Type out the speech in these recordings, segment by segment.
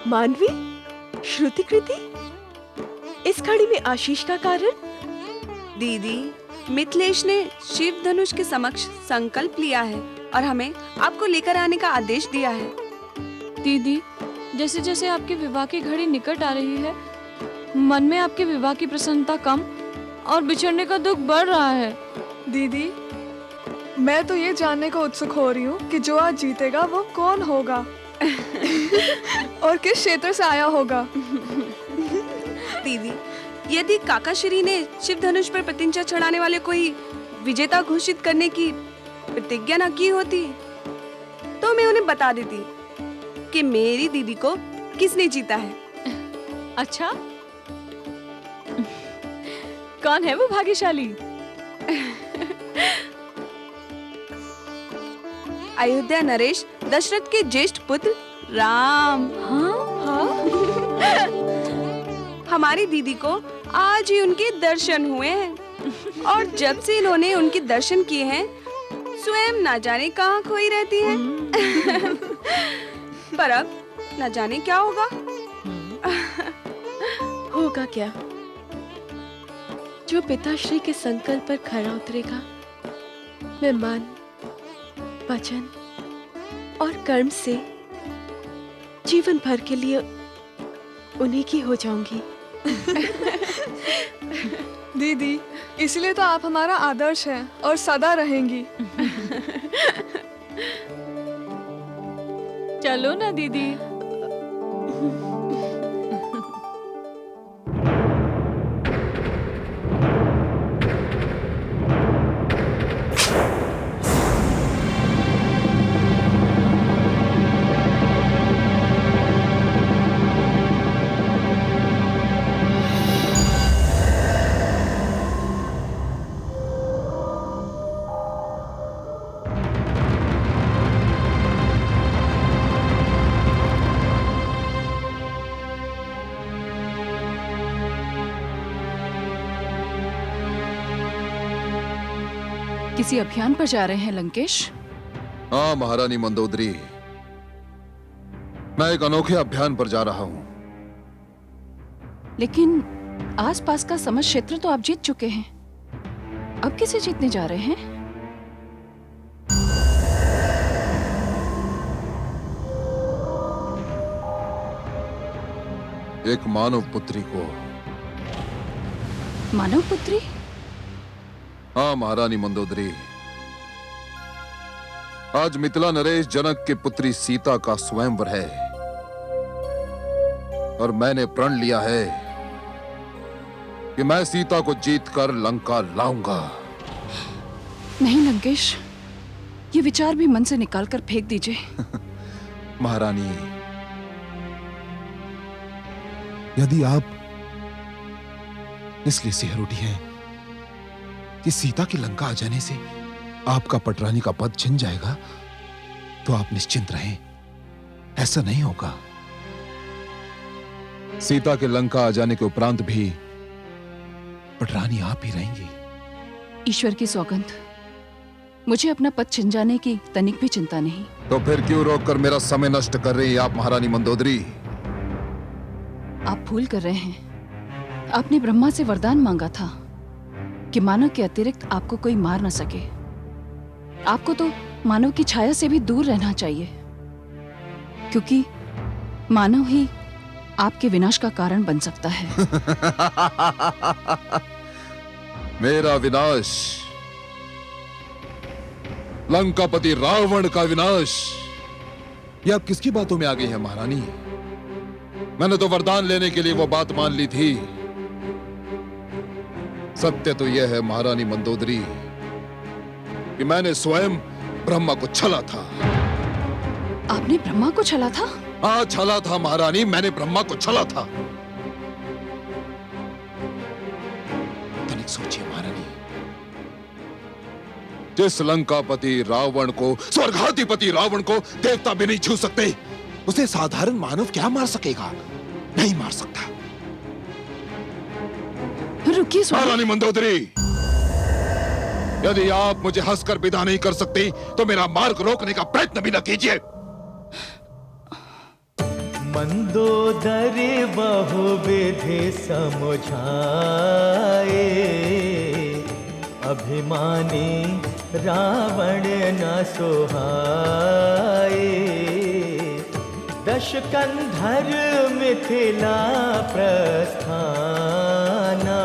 मानवी, श्रुति, कृति, इस घड़ी में आशीष का कारण? दीदी, मिथिलेश ने शिव धनुष के समक्ष संकल्प लिया है और हमें आपको लेकर आने का आदेश दिया है। दीदी, जैसे जैसे आपके विवाह की घड़ी निकट आ रही है, मन में आपके विवाह की प्रसन्नता कम और बिछड़ने का दुख बढ़ रहा है। दीदी, मैं तो ये जानने को उत्सुक हो रही हूँ कि जो आज जीतेगा वो कौन होगा और किस क्षेत्र से आया होगा। दीदी, यदि काकाश्री ने शिव धनुष पर प्रतिज्ञा चढ़ाने वाले कोई विजेता घोषित करने की प्रतिज्ञा न की होती तो मैं उन्हें बता देती कि मेरी दीदी को किसने जीता है। अच्छा, कौन है वो भाग्यशाली? अयोध्या नरेश दशरथ के ज्येष्ठ पुत्र राम। हमारी दीदी को आज ही उनके दर्शन हुए हैं और जब से इन्होंने उनके दर्शन किए हैं स्वयं ना जाने कहाँ खोई रहती हैं। पर अब न जाने क्या होगा। होगा क्या? जो पिताश्री के संकल्प पर खरा उतरेगा, मैं मन, वचन और कर्म से जीवन भर के लिए उन्हीं की हो जाऊंगी। दीदी, इसलिए तो आप हमारा आदर्श हैं और सदा रहेंगी। चलो ना दीदी। किसी अभियान पर जा रहे हैं लंकेश? हाँ महारानी मंदोदरी, मैं एक अनोखे अभियान पर जा रहा हूं। लेकिन आसपास का समस्त क्षेत्र तो आप जीत चुके हैं, अब किसे जीतने जा रहे हैं? एक मानव पुत्री को। मानव पुत्री? हाँ महारानी मंदोदरी, आज मिथिला नरेश जनक की पुत्री सीता का स्वयंवर है और मैंने प्रण लिया है कि मैं सीता को जीतकर लंका लाऊंगा। नहीं लंकेश, ये विचार भी मन से निकालकर फेंक दीजिए। महारानी, यदि आप इसलिए सिहर उठी हैं कि सीता की लंका आ जाने से आपका पटरानी का पद छिन जाएगा, तो आप निश्चिंत रहें, ऐसा नहीं होगा। सीता के लंका आ जाने के उपरांत भी पटरानी आप ही रहेंगी। ईश्वर की सौगंध, मुझे अपना पद छिन जाने की तनिक भी चिंता नहीं। तो फिर क्यों रोककर मेरा समय नष्ट कर रही हैं आप महारानी मंदोदरी? आप भूल कर रहे हैं, आपने ब्रह्मा से वरदान मांगा था कि मानव के अतिरिक्त आपको कोई मार न सके। आपको तो मानव की छाया से भी दूर रहना चाहिए, क्योंकि मानव ही आपके विनाश का कारण बन सकता है। मेरा विनाश? लंकापति रावण का विनाश? ये आप किसकी बातों में आ गई हैं महारानी? मैंने तो वरदान लेने के लिए वो बात मान ली थी। सत्य तो यह है महारानी मंदोदरी कि मैंने स्वयं ब्रह्मा को छला था। आपने ब्रह्मा को छला था? हाँ, छला था महारानी, मैंने ब्रह्मा को छला था। तनिक सोचिए महारानी, जिस लंकापति रावण को, स्वर्गाधिपति रावण को देवता भी नहीं छू सकते, उसे साधारण मानव क्या मार सकेगा? नहीं मार सकता। रुकिए महारानी मंदोदरी, यदि आप मुझे हंसकर विदा नहीं कर सकती तो मेरा मार्ग रोकने का प्रयत्न भी न कीजिए। मंदोदरी बहुविधि समुझाए, अभिमानी रावण न सोहाए। दशकंधर मिथिला प्रस्थाना,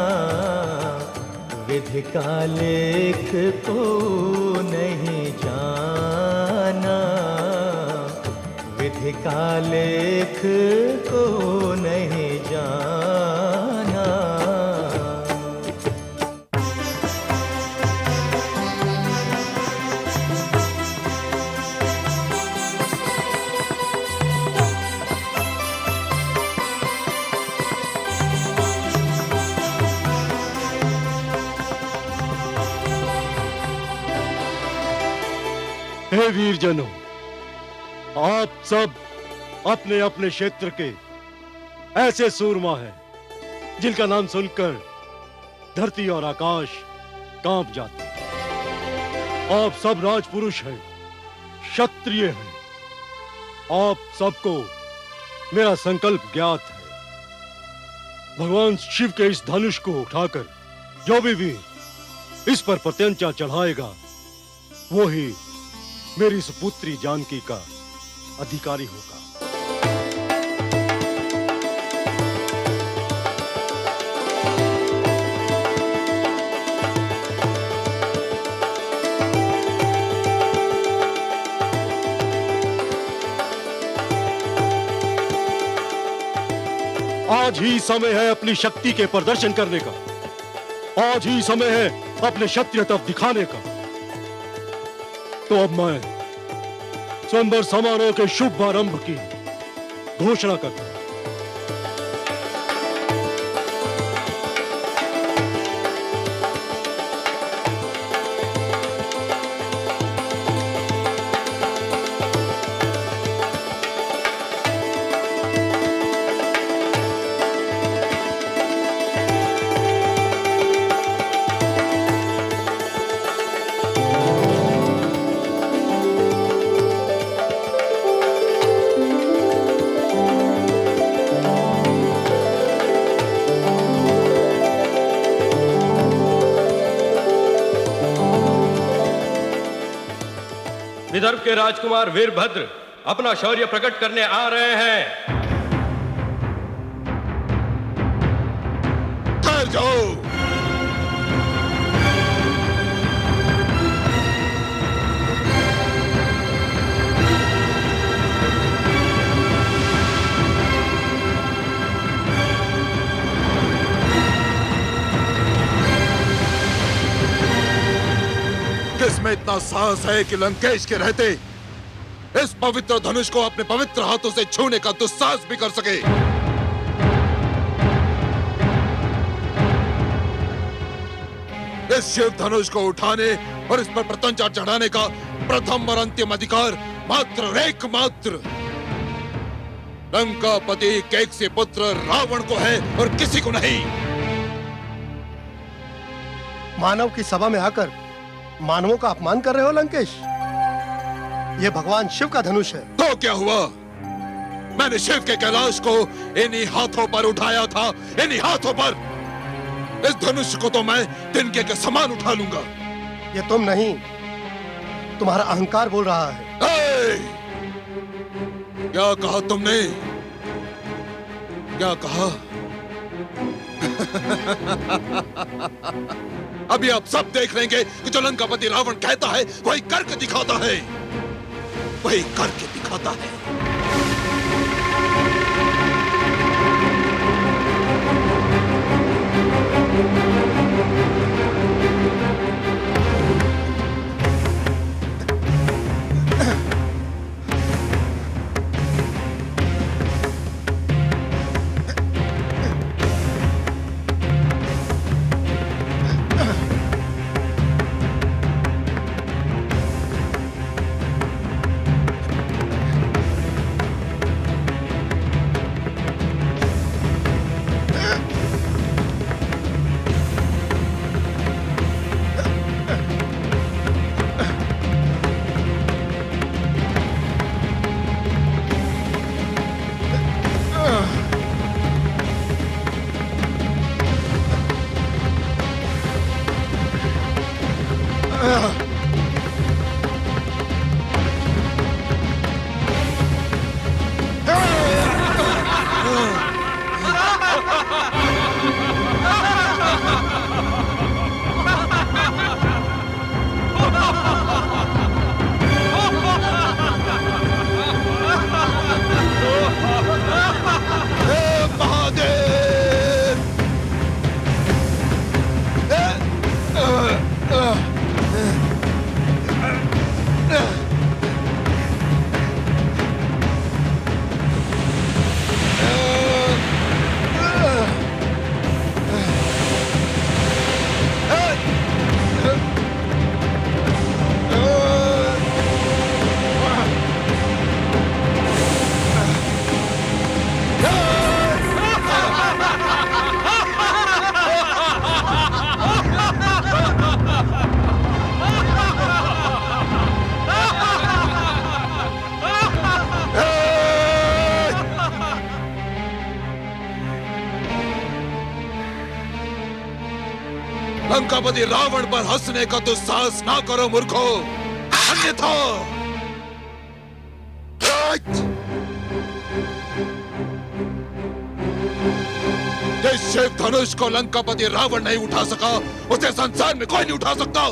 विधि का लेख को नहीं जाना, विधि का लेख को नहीं जाना। हे वीरजनों, आप सब अपने अपने क्षेत्र के ऐसे सूरमा हैं जिनका नाम सुनकर धरती और आकाश कांप जाते हैं। आप सब राजपुरुष हैं, क्षत्रिय हैं। आप सबको मेरा संकल्प ज्ञात है। भगवान शिव के इस धनुष को उठाकर जो भी वीर इस पर प्रत्यंचा चढ़ाएगा, वो ही मेरी सुपुत्री जानकी का अधिकारी होगा। आज ही समय है अपनी शक्ति के प्रदर्शन करने का। आज ही समय है अपने क्षत्रिय तप दिखाने का। तो अब मैं स्वयंवर समारोह के शुभ आरंभ की घोषणा करता हूं। विदर्भ के राजकुमार वीरभद्र अपना शौर्य प्रकट करने आ रहे हैं। ठहर जाओ। किसमें इतना साहस है कि लंकेश के रहते इस पवित्र धनुष को अपने पवित्र हाथों से छूने का दुस्साहस भी कर सके? इस शिव धनुष को उठाने और इस पर प्रत्यंचा चढ़ाने का प्रथम और अंतिम अधिकार मात्र एकमात्र लंकापति कैकसी पुत्र रावण को है और किसी को नहीं। मानव की सभा में आकर मानवों का अपमान कर रहे हो लंकेश। ये भगवान शिव का धनुष है। तो क्या हुआ? मैंने शिव के कैलाश को इन्हीं हाथों पर उठाया था, इन्हीं हाथों पर। इस धनुष को तो मैं तिनके के समान उठा लूंगा। ये तुम नहीं, तुम्हारा अहंकार बोल रहा है। क्या कहा तुमने? क्या कहा? अभी आप सब देख लेंगे कि जो लंकापति रावण कहता है वही करके दिखाता है, वही करके दिखाता है। लंकापति रावण पर हंसने का तो साहस ना करो मूर्खो, अन्यथा जिस शिव धनुष को लंकापति रावण नहीं उठा सका, उसे संसार में कोई नहीं उठा सकता।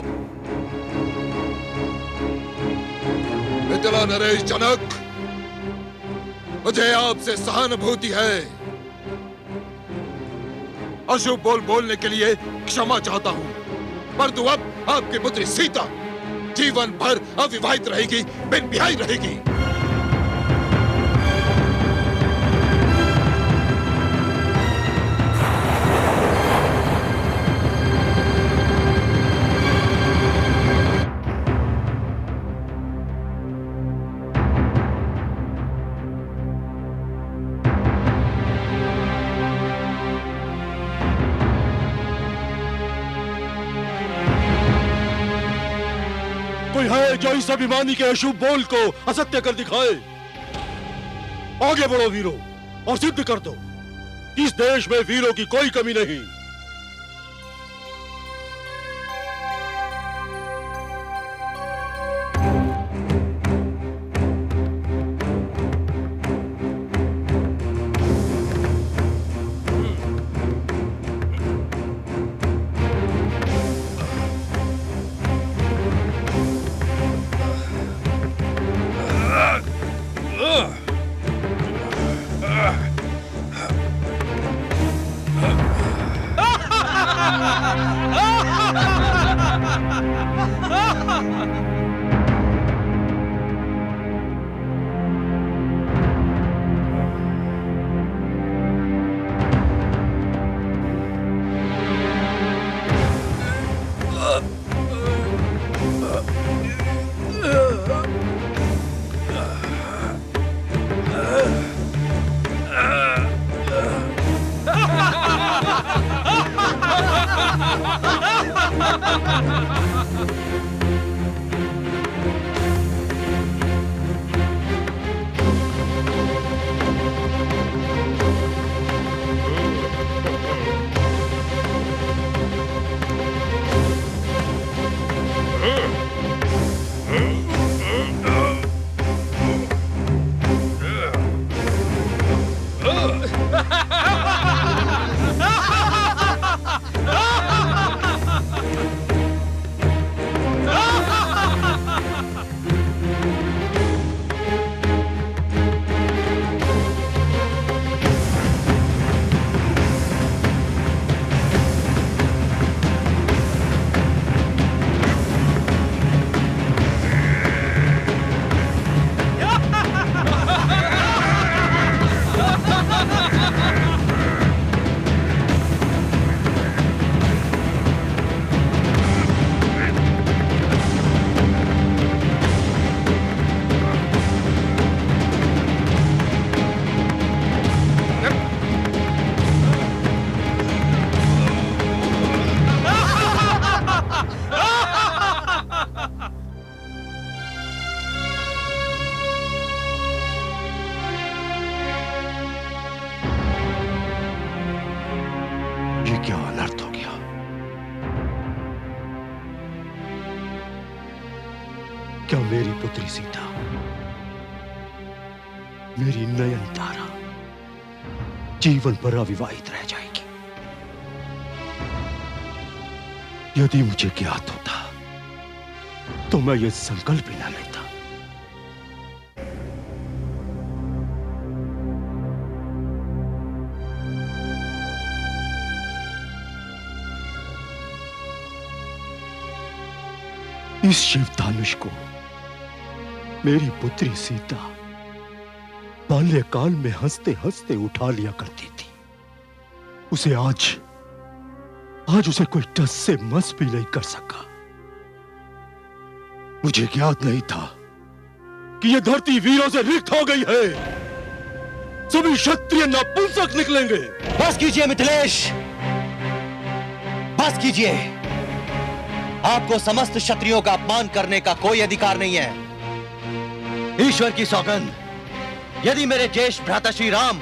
मिथिला नरेश जनक, मुझे आपसे सहानुभूति है। अशुभ बोलने के लिए क्षमा चाहता हूं, परंतु अब आपकी पुत्री सीता जीवन भर अविवाहित रहेगी, बिन ब्याही रहेगी। कोई है जो इस अभिमानी के अशुभ बोल को असत्य कर दिखाए? आगे बढ़ो वीरों और सिद्ध कर दो कि इस देश में वीरों की कोई कमी नहीं। क्या अनर्थ हो गया? क्या मेरी पुत्री सीता, मेरी नयन तारा जीवन भर अविवाहित रह जाएगी? यदि मुझे ज्ञात होता तो मैं ये संकल्प ही ना लेता। इस शिव धनुष को मेरी पुत्री सीता बाल्यकाल में हंसते हंसते उठा लिया करती थी। उसे आज उसे कोई टस से मस भी नहीं कर सका। मुझे ज्ञात नहीं था कि यह धरती वीरों से रिक्त हो गई है। सभी क्षत्रिय नपुंसक निकलेंगे। बस कीजिए मिथिलेश, बस कीजिए। आपको समस्त क्षत्रियों का अपमान करने का कोई अधिकार नहीं है। ईश्वर की सौगंध, यदि मेरे ज्येष्ठ भ्राता श्री राम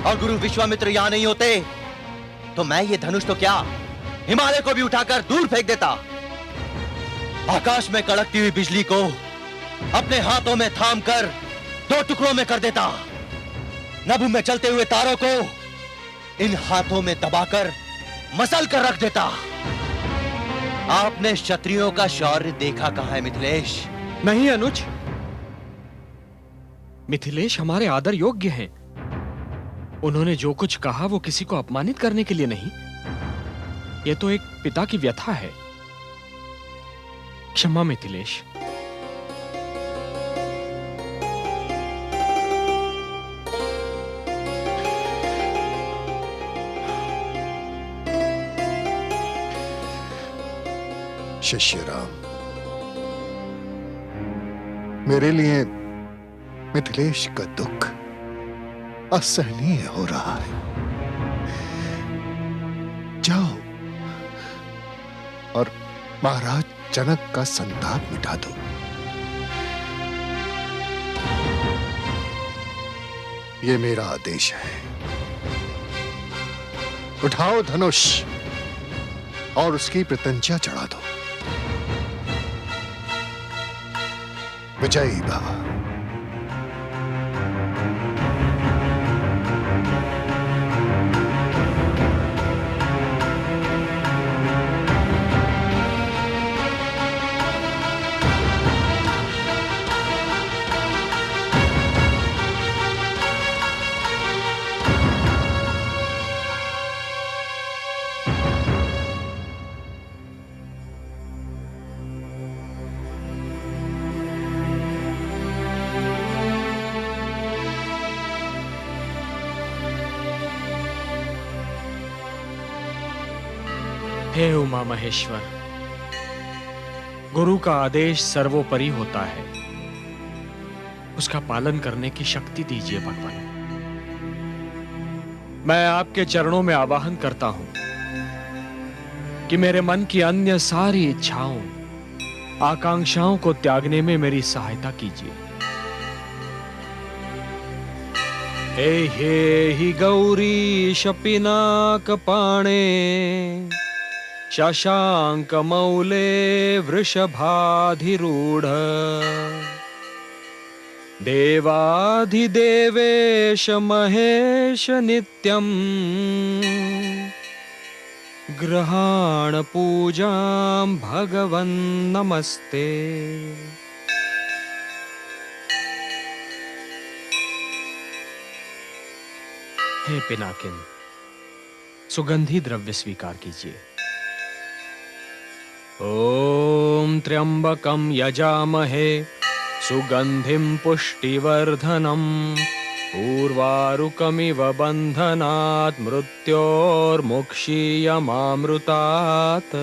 और गुरु विश्वामित्र यहां नहीं होते तो मैं ये धनुष तो क्या हिमालय को भी उठाकर दूर फेंक देता। आकाश में कड़कती हुई बिजली को अपने हाथों में थामकर 2 टुकड़ों में कर देता। नभ में चलते हुए तारों को इन हाथों में दबाकर मसल कर रख देता। आपने क्षत्रियों का शौर्य देखा कहां है मिथिलेश? नहीं अनुज, मिथिलेश हमारे आदर योग्य हैं। उन्होंने जो कुछ कहा वो किसी को अपमानित करने के लिए नहीं, ये तो एक पिता की व्यथा है। क्षमा मिथिलेश। शिष्य राम, मेरे लिए मिथिलेश का दुख असहनीय हो रहा है। जाओ और महाराज जनक का संताप मिटा दो। ये मेरा आदेश है। उठाओ धनुष और उसकी प्रत्यंचा चढ़ा दो। विजयी भव। हे उमा महेश्वर, गुरु का आदेश सर्वोपरि होता है, उसका पालन करने की शक्ति दीजिए भगवान। मैं आपके चरणों में आवाहन करता हूं कि मेरे मन की अन्य सारी इच्छाओं, आकांक्षाओं को त्यागने में मेरी सहायता कीजिए। हे ही गौरी शपिनाकपाणे शशांकमौले वृषभाधिरूढ़ देवाधिदेवेश महेश नित्यं ग्रहाण पूजां भगवन् नमस्ते। हे पिनाकिन, सुगंधी द्रव्य स्वीकार कीजिए। ओम त्र्यंबकं यजामहे सुगंधिं पुष्टिवर्धनम् उर्वारुकमिव बन्धनात् मृत्योर्मुक्षीयमामृतात्।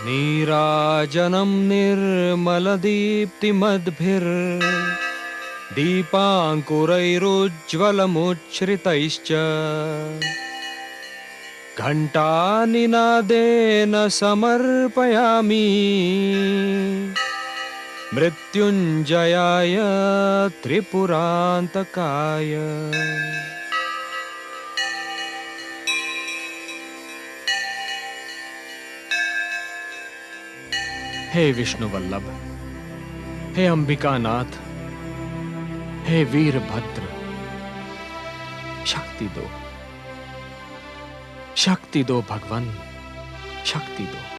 नीराजनं निर्मलदीप्तिमद्भिर्दीपाङ्कुरैरुज्ज्वलमुच्छ्रितैश्च घण्टानिनादेन समर्पयामि मृत्युञ्जयाय त्रिपुरान्तकाय। हे विष्णु वल्लभ, हे अंबिकानाथ, हे वीरभद्र, शक्ति दो, शक्ति दो भगवान, शक्ति दो।